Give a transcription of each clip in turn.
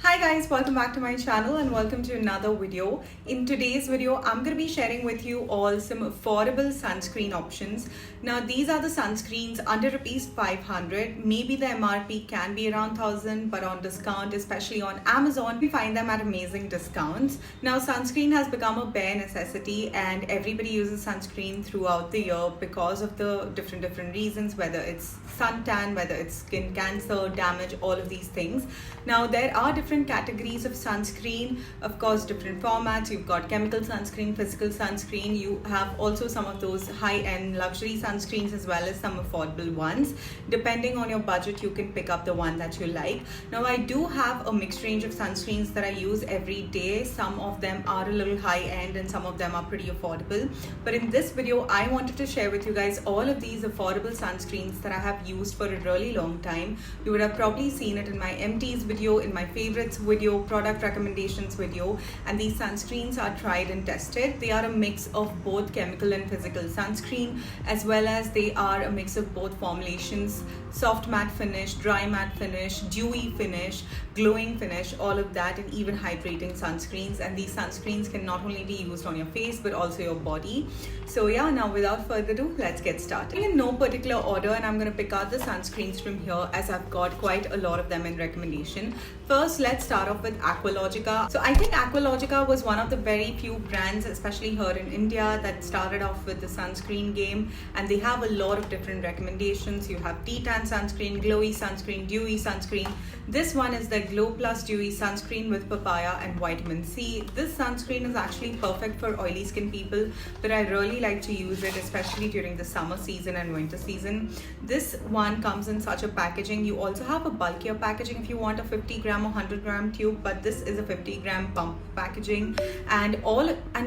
Hi guys, welcome back to my channel and welcome to another video. In today's video, I'm going to be sharing with you all some affordable sunscreen options. Now these are the sunscreens under rupees 500. Maybe the MRP can be around 1000, but on discount, especially on Amazon, we find them at amazing discounts. Now sunscreen has become a bare necessity and everybody uses sunscreen throughout the year because of the different reasons, whether it's suntan, whether it's skin cancer, damage, all of these things. Now there are different categories of sunscreen, of course different formats. You've got chemical sunscreen, physical sunscreen. You have also some of those high-end luxury sunscreens as well as some affordable ones. Depending on your budget, you can pick up the one that you like. Now I do have a mixed range of sunscreens that I use every day. Some of them are a little high-end and some of them are pretty affordable, but in this video I wanted to share with you guys all of these affordable sunscreens that I have used for a really long time. You would have probably seen it in my empties video, in my favorites video, product recommendations video, and these sunscreens are tried and tested. They are a mix of both chemical and physical sunscreen, as well as they are a mix of both formulations: soft matte finish, dry matte finish, dewy finish, glowing finish, all of that, and even hydrating sunscreens. And these sunscreens can not only be used on your face but also your body. So yeah, now without further ado, let's get started. In no particular order, and I'm going to pick out the sunscreens from here as I've got quite a lot of them in recommendation. First, let's start off with Aqualogica. So I think Aqualogica was one of the very few brands, especially here in India, that started off with the sunscreen game, and they have a lot of different recommendations. You have tea tan sunscreen, glowy sunscreen, dewy sunscreen. This one is the Glow Plus Dewy Sunscreen with papaya and vitamin C. This sunscreen is actually perfect for oily skin people, but I really like to use it especially during the summer season and winter season. This one comes in such a packaging. You also have a bulkier packaging if you want a 50 gram or 100 gram tube, but this is a 50 gram pump packaging. And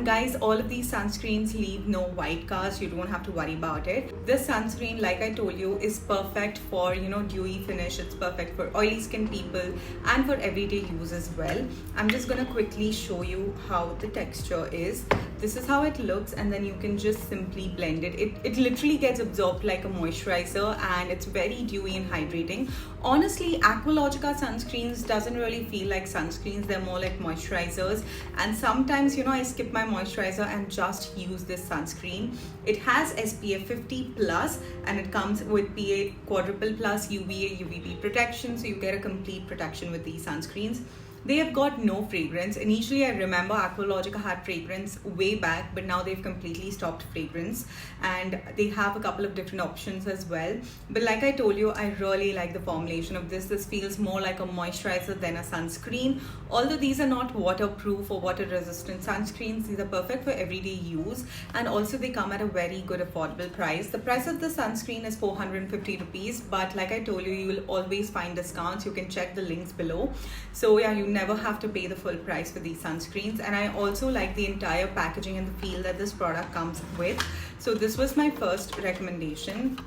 guys, all of these sunscreens leave no white cast. You don't have to worry about it. This sunscreen, like I told you, is perfect for dewy finish. It's perfect for oily skin people and for everyday use as well. I'm just gonna quickly show you how the texture is. This is how it looks, and then you can just simply blend it. It literally gets absorbed like a moisturizer, and it's very dewy and hydrating. Honestly, Aqualogica sunscreens doesn't really feel like sunscreens. They're more like moisturizers, and sometimes I skip my moisturizer and just use this sunscreen. It has SPF 50 plus, and it comes with PA quadruple plus UVA UVB protection, so you get a complete protection with these sunscreens. They have got no fragrance. Initially, I remember Aqualogica had fragrance way back, but now they've completely stopped fragrance, and they have a couple of different options as well. But like I told you, I really like the formulation of this. This feels more like a moisturizer than a sunscreen. Although these are not waterproof or water resistant sunscreens, these are perfect for everyday use, and also they come at a very good affordable price. The price of the sunscreen is 450 rupees, but like I told you, you will always find discounts. You can check the links below. So yeah, you never have to pay the full price for these sunscreens. And I also like the entire packaging and the feel that this product comes with. So this was my first recommendation.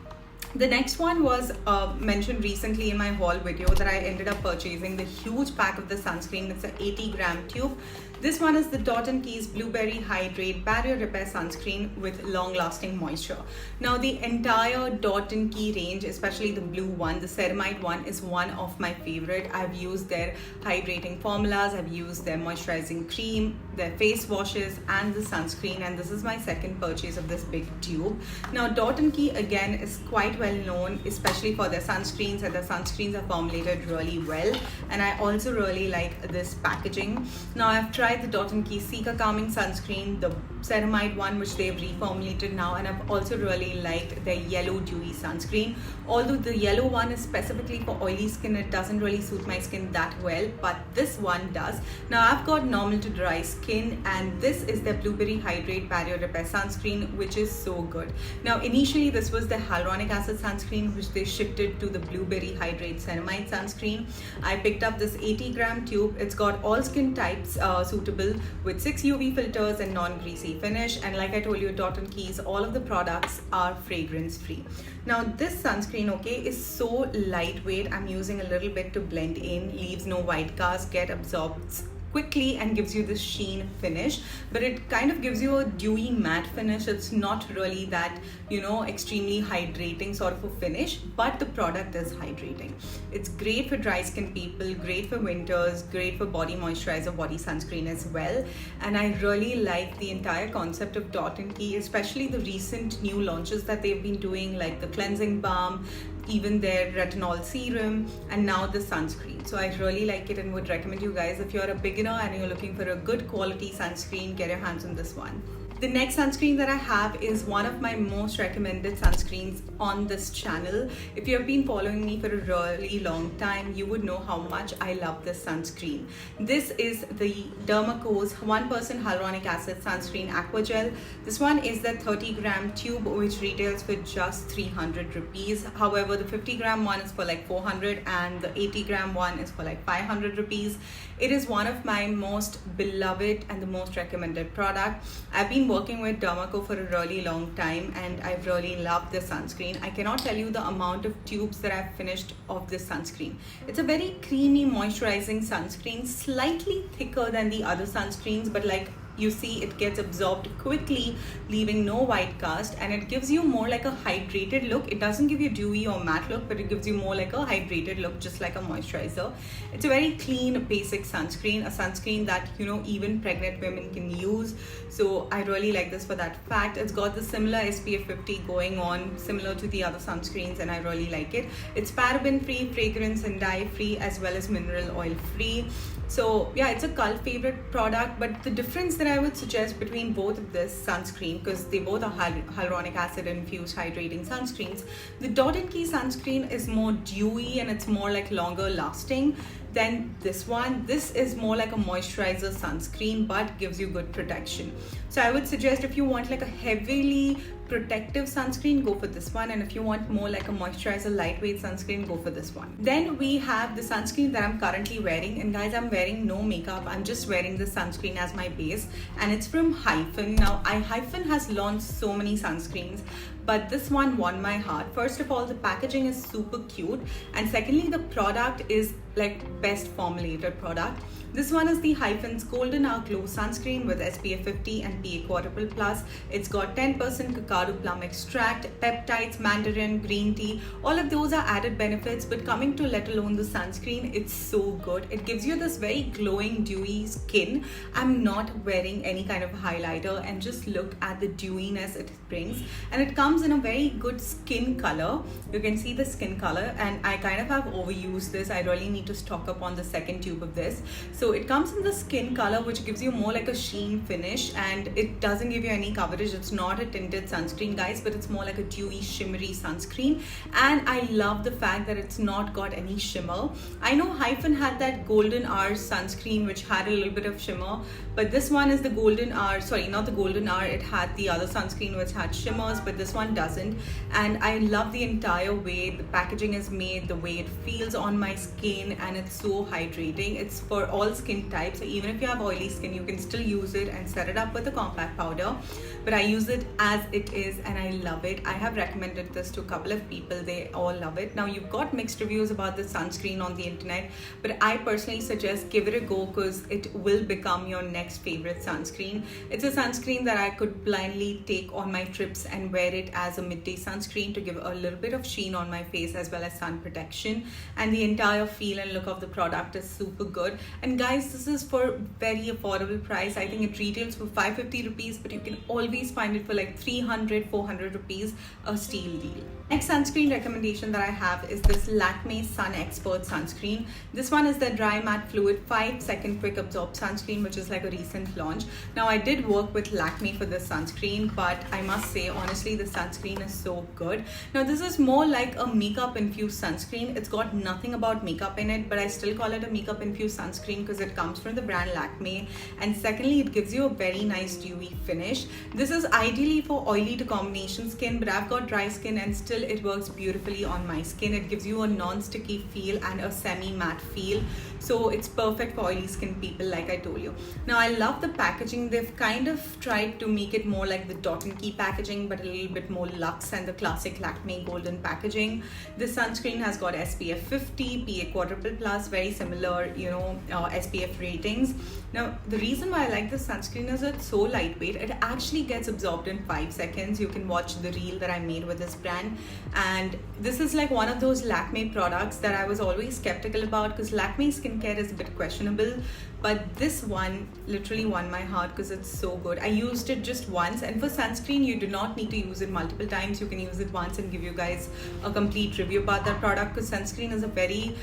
The next one was mentioned recently in my haul video that I ended up purchasing the huge pack of the sunscreen. It's an 80 gram tube. This one is the Dot & Key's Blueberry Hydrate Barrier Repair Sunscreen with long-lasting moisture. Now the entire Dot & Key range, especially the blue one, the ceramide one, is one of my favorite. I've used their hydrating formulas, I've used their moisturizing cream, their face washes, and the sunscreen, and this is my second purchase of this big tube. Now Dot & Key again is quite well known, especially for their sunscreens, and their sunscreens are formulated really well, and I also really like this packaging. Now I've tried the Dot & Key Seeker Calming Sunscreen, the ceramide one, which they've reformulated now, and I've also really liked their Yellow Dewy Sunscreen. Although the yellow one is specifically for oily skin, it doesn't really suit my skin that well, but this one does. Now I've got normal to dry skin, and this is their Blueberry Hydrate Barrier Repair Sunscreen, which is so good. Now initially this was the hyaluronic acid sunscreen, which they shifted to the Blueberry Hydrate Ceramide Sunscreen. I picked up this 80 gram tube. It's got all skin types suitable, with 6 UV filters and non-greasy finish, and like I told you, Dot & Key's all of the products are fragrance free. Now this sunscreen, okay, is so lightweight. I'm using a little bit to blend in, leaves no white cast, get absorbed quickly and gives you this sheen finish, but it kind of gives you a dewy matte finish. It's not really that, you know, extremely hydrating sort of a finish, but the product is hydrating. It's great for dry skin people, great for winters, great for body moisturizer, body sunscreen as well. And I really like the entire concept of Dot & Key, especially the recent new launches that they've been doing, like the cleansing balm, even their retinol serum, and now the sunscreen. So I really like it and would recommend you guys, if you're a beginner and you're looking for a good quality sunscreen, get your hands on this one. The next sunscreen that I have is one of my most recommended sunscreens on this channel. If you have been following me for a really long time, you would know how much I love this sunscreen. This is the Derma Co's 1% hyaluronic acid sunscreen aqua gel. This one is the 30-gram tube, which retails for just 300 rupees. However, the 50-gram one is for like 400 and the 80-gram one is for like 500 rupees. It is one of my most beloved and the most recommended product. I've been working with Derma Co for a really long time and I've really loved this sunscreen. I cannot tell you the amount of tubes that I've finished of this sunscreen. It's a very creamy moisturizing sunscreen, slightly thicker than the other sunscreens, but like you see, it gets absorbed quickly, leaving no white cast, and it gives you more like a hydrated look. It doesn't give you dewy or matte look, but it gives you more like a hydrated look, just like a moisturizer. It's a very clean, basic sunscreen, a sunscreen that, you know, even pregnant women can use. So I really like this for that fact. It's got the similar SPF 50 going on, similar to the other sunscreens, and I really like it. It's paraben free, fragrance and dye free, as well as mineral oil free. So yeah, it's a cult favorite product, but the difference that I would suggest between both of this sunscreen, because they both are hyaluronic acid infused hydrating sunscreens, the Dot & Key sunscreen is more dewy and it's more like longer lasting than this one. This is more like a moisturizer sunscreen but gives you good protection. So I would suggest, if you want like a heavily protective sunscreen, go for this one, and if you want more like a moisturizer lightweight sunscreen, go for this one. Then we have the sunscreen that I'm currently wearing, and guys, I'm wearing no makeup. I'm just wearing the sunscreen as my base, and it's from Hyphen. Now Hyphen has launched so many sunscreens, but this one won my heart. First of all, the packaging is super cute, and secondly, the product is like best formulated product. This one is the Hyphen's Golden Hour Glow Sunscreen with SPF 50 and PA quadruple plus. It's got 10% cacao plum extract, peptides, mandarin, green tea. All of those are added benefits, but coming to let alone the sunscreen, it's so good. It gives you this very glowing, dewy skin. I'm not wearing any kind of highlighter, and just look at the dewiness it brings. And it comes in a very good skin color. You can see the skin color, and I kind of have overused this. I really need to stock up on the second tube of this. So it comes in the skin color, which gives you more like a sheen finish, and it doesn't give you any coverage. It's not a tinted sunscreen, guys, but it's more like a dewy, shimmery sunscreen. And I love the fact that it's not got any shimmer. I know Hyphen had that Golden Hour sunscreen, which had a little bit of shimmer, but this one is the Golden Hour, sorry, not the Golden Hour. It had the other sunscreen which had shimmers, but this one doesn't. And I love the entire way the packaging is made, the way it feels on my skin, and it's so hydrating. It's for all skin types, so even if you have oily skin, you can still use it and set it up with a compact powder. But I use it as it is and I love it. I have recommended this to a couple of people. They all love it. Now, you've got mixed reviews about this sunscreen on the internet, but I personally suggest give it a go, because it will become your next favorite sunscreen. It's a sunscreen that I could blindly take on my trips and wear it as a midday sunscreen to give a little bit of sheen on my face as well as sun protection. And the entire feel and look of the product is super good. And guys, this is for very affordable price. I think it retails for 550 rupees, but you can always find it for like 300-400 rupees, a steal deal. Next sunscreen recommendation that I have is this Lakme Sun Expert sunscreen. This one is the Dry Matte Fluid 5-second Quick Absorb sunscreen, which is like a recent launch. Now, I did work with Lakme for this sunscreen, but I must say, honestly, the sunscreen is so good. Now, this is more like a makeup infused sunscreen. It's got nothing about makeup in it, but I still call it a makeup infused sunscreen because it comes from the brand Lakme. And secondly, it gives you a very nice dewy finish. This is ideally for oily to combination skin, but I've got dry skin and still it works beautifully on my skin. It gives you a non-sticky feel and a semi-matte feel. so it's perfect for oily skin people, like I told you. Now I love the packaging. They've kind of tried to make it more like the dot and key packaging, but a little bit more luxe and the classic Lakme golden packaging. This sunscreen has got SPF 50, PA quadruple plus, very similar, you know, SPF ratings. Now the reason why I like this sunscreen is it's so lightweight. It actually gets absorbed in 5 seconds. You can watch the reel that I made with this brand, and this is like one of those Lakme products that I was always skeptical about, because Lakme skincare is a bit questionable, but this one literally won my heart because it's so good. I used it just once, and for sunscreen you do not need to use it multiple times. You can use it once and give you guys a complete review about that product, because sunscreen is a very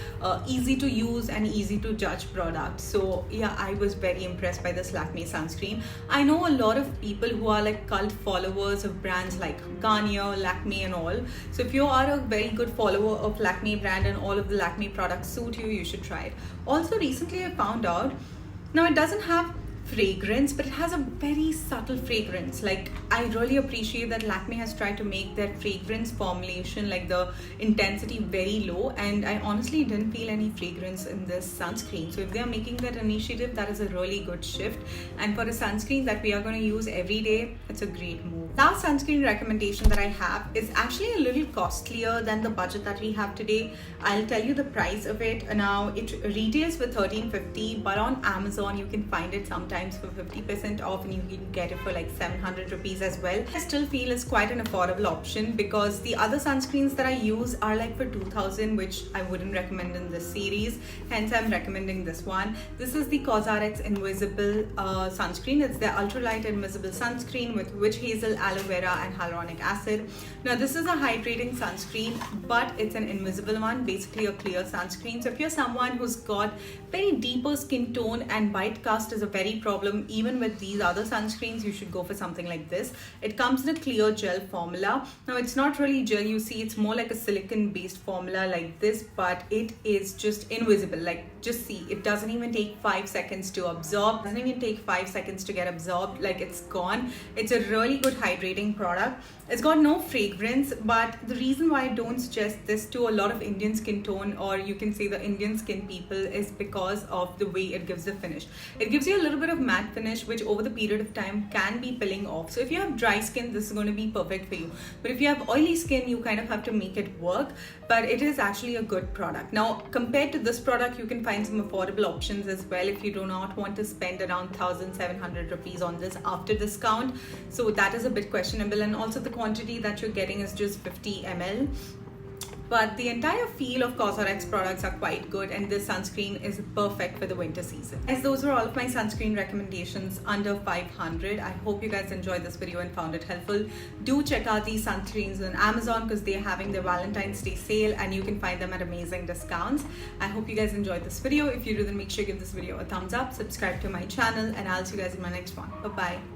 easy to use and easy to judge product. So yeah, I was very impressed by this Lakme sunscreen. I know a lot of people who are like cult followers of brands like Garnier, Lakme and all. So if you are a very good follower of Lakme brand and all of the Lakme products suit you, you should try it. Also recently I found out, now it doesn't have fragrance, but it has a very subtle fragrance. Like, I really appreciate that Lakme has tried to make their fragrance formulation, like the intensity, very low, and I honestly didn't feel any fragrance in this sunscreen. So if they are making that initiative, that is a really good shift, and for a sunscreen that we are going to use every day, it's a great move. Last sunscreen recommendation that I have is actually a little costlier than the budget that we have today. I'll tell you the price of it. Now it retails for $13.50, but on Amazon you can find it sometimes for 50% off, and you can get it for like 700 rupees as well. I still feel it's quite an affordable option, because the other sunscreens that I use are like for 2000, which I wouldn't recommend in this series, hence I'm recommending this one. This is the COSRX Invisible sunscreen. It's the ultralight invisible sunscreen with witch hazel, aloe vera and hyaluronic acid. Now this is a hydrating sunscreen, but it's an invisible one, basically a clear sunscreen. So if you're someone who's got very deeper skin tone and white cast is a very problem even with these other sunscreens, you should go for something like this. It comes in a clear gel formula. Now it's not really gel, you see, it's more like a silicone based formula like this, but it is just invisible. Like, just see, it doesn't even take 5 seconds to absorb, doesn't even take 5 seconds to get absorbed, like it's gone. It's a really good hydrating product. It's got no fragrance, but the reason why I don't suggest this to a lot of Indian skin tone, or you can say the Indian skin people, is because of the way it gives the finish. It gives you a little bit of matte finish, which over the period of time can be peeling off. So if you have dry skin, this is going to be perfect for you. But if you have oily skin, you kind of have to make it work. But it is actually a good product. Now, compared to this product, you can find some affordable options as well if you do not want to spend around 1,700 rupees on this after discount. So that is a bit questionable, and also the quantity that you're getting is just 50 ml. But the entire feel of COSRX products are quite good, and this sunscreen is perfect for the winter season. As those were all of my sunscreen recommendations under 500. I hope you guys enjoyed this video and found it helpful. Do check out these sunscreens on Amazon, because they're having their Valentine's Day sale and you can find them at amazing discounts. I hope you guys enjoyed this video. If you do, then make sure you give this video a thumbs up, subscribe to my channel, and I'll see you guys in my next one. Bye bye.